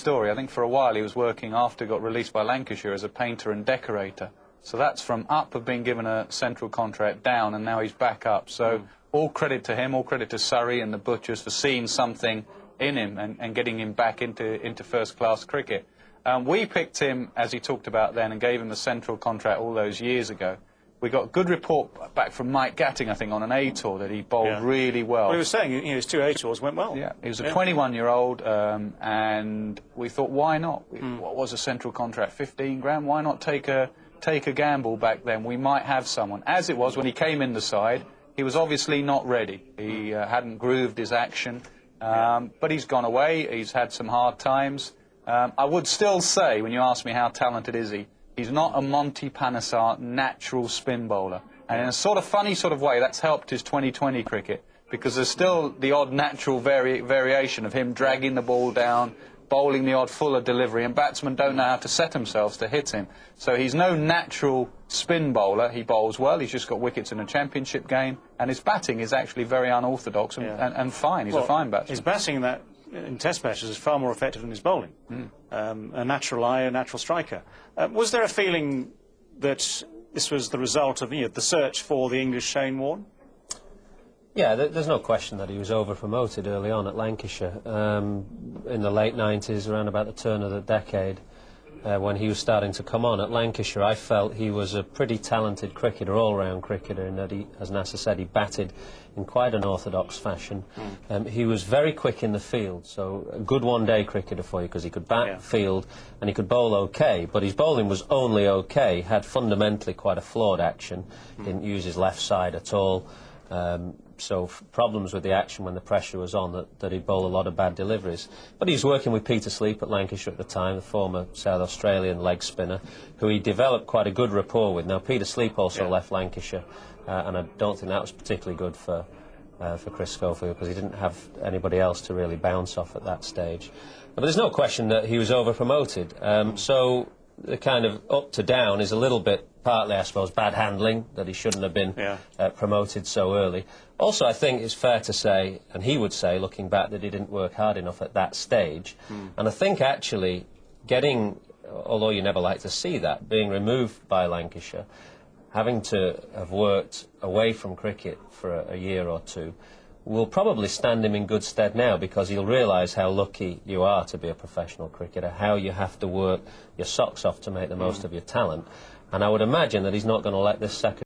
story. I think for a while he was working, after he got released by Lancashire, as a painter and decorator. So that's from up of being given a central contract down, and now he's back up. So all credit to him, all credit to Surrey and the Butchers for seeing something in him and getting him back into first-class cricket. We picked him, as he talked about then, and gave him a central contract all those years ago. We got a good report back from Mike Gatting, I think, on an A tour that he bowled really well. Well, he was saying his 2 A tours went well. Yeah, he was a 21-year-old, and we thought, why not? What was a central contract? 15 grand? Why not take a gamble back then? We might have someone. As it was, when he came in the side, he was obviously not ready. He hadn't grooved his action, but he's gone away. He's had some hard times. I would still say, when you ask me how talented is he, he's not a Monty Panesar natural spin bowler. And in a sort of funny sort of way, that's helped his 2020 cricket, because there's still the odd natural variation of him dragging the ball down, bowling the odd fuller delivery, and batsmen don't know how to set themselves to hit him. So he's no natural spin bowler. He bowls well. He's just got wickets in a championship game, and his batting is actually very unorthodox and fine. He's a fine batsman. His batting in Test matches is far more effective than his bowling. A natural eye, a natural striker. Was there a feeling that this was the result of the search for the English Shane Warne? Yeah, there's no question that he was over-promoted early on at Lancashire. In the late 90s, around about the turn of the decade, when he was starting to come on at Lancashire, I felt he was a pretty talented cricketer, all-round cricketer, in that he, as Nasser said, he batted in quite an orthodox fashion. He was very quick in the field, so a good one-day cricketer for you, because he could bat, field, and he could bowl okay, but his bowling was only okay, had fundamentally quite a flawed action, didn't use his left side at all. So problems with the action when the pressure was on, that he'd bowl a lot of bad deliveries. But he was working with Peter Sleep at Lancashire at the time, the former South Australian leg spinner, who he developed quite a good rapport with. Now, Peter Sleep also left Lancashire, and I don't think that was particularly good for Chris Schofield, because he didn't have anybody else to really bounce off at that stage. But there's no question that he was over-promoted. So the kind of up to down is a little bit, partly, I suppose, bad handling, that he shouldn't have been promoted so early. Also, I think it's fair to say, and he would say, looking back, that he didn't work hard enough at that stage. And I think, actually, getting, although you never like to see that, being removed by Lancashire, having to have worked away from cricket for a year or two, will probably stand him in good stead now, because he'll realise how lucky you are to be a professional cricketer, how you have to work your socks off to make the most of your talent. And I would imagine that he's not going to let this second